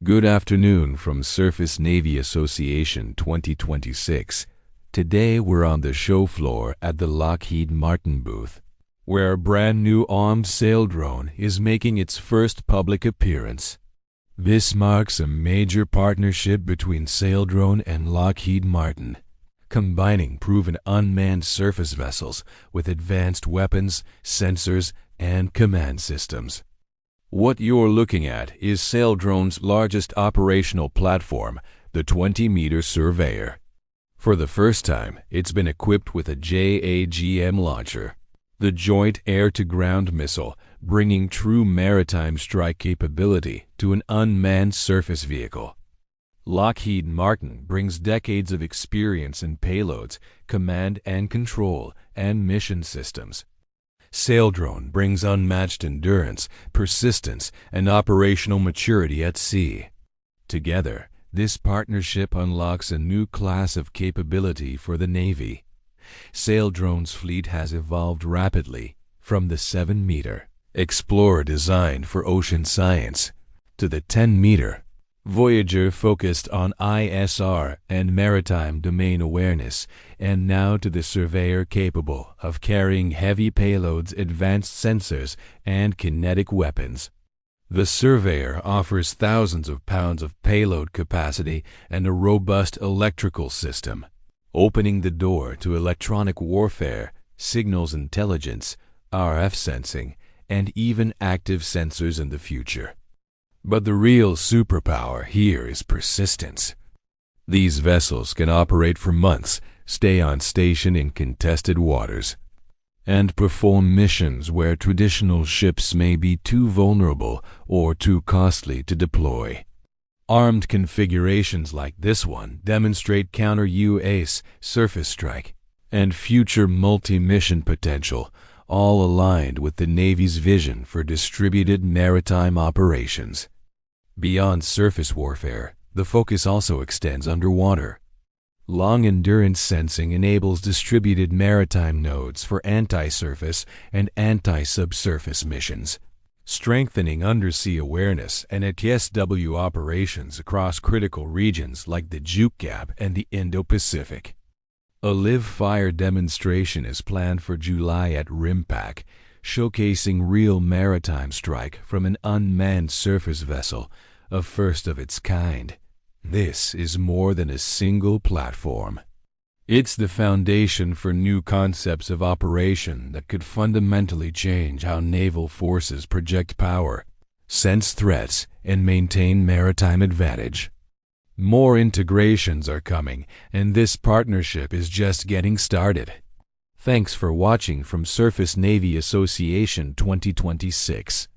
Good afternoon from Surface Navy Association 2026. Today we're on the show floor at the Lockheed Martin booth, where a brand new armed Saildrone is making its first public appearance. This marks a major partnership between Saildrone and Lockheed Martin, combining proven unmanned surface vessels with advanced weapons, sensors, and command systems. What you're looking at is Saildrone's largest operational platform, the 20-meter Surveyor. For the first time, it's been equipped with a JAGM launcher, the Joint Air-to-Ground Missile, bringing true maritime strike capability to an unmanned surface vehicle. Lockheed Martin brings decades of experience in payloads, command and control, and mission systems. Saildrone brings unmatched endurance, persistence, and operational maturity at sea. Together, this partnership unlocks a new class of capability for the Navy. Saildrone's fleet has evolved rapidly, from the 7-meter Explorer designed for ocean science to the 10-meter Voyager focused on ISR and maritime domain awareness, and now to the Surveyor capable of carrying heavy payloads, advanced sensors, and kinetic weapons. The Surveyor offers thousands of pounds of payload capacity and a robust electrical system, opening the door to electronic warfare, signals intelligence, RF sensing, and even active sensors in the future. But the real superpower here is persistence. These vessels can operate for months, stay on station in contested waters, and perform missions where traditional ships may be too vulnerable or too costly to deploy. Armed configurations like this one demonstrate counter-UAS, surface strike, and future multi-mission potential, all aligned with the Navy's vision for distributed maritime operations. Beyond surface warfare, the focus also extends underwater. Long-endurance sensing enables distributed maritime nodes for anti-surface and anti-subsurface missions, strengthening undersea awareness and ATSW operations across critical regions like the JAGM and the Indo-Pacific. A live-fire demonstration is planned for July at RIMPAC, showcasing real maritime strike from an unmanned surface vessel, a first of its kind. This is more than a single platform. It's the foundation for new concepts of operation that could fundamentally change how naval forces project power, sense threats, and maintain maritime advantage. More integrations are coming, and this partnership is just getting started. Thanks for watching from Surface Navy Association 2026.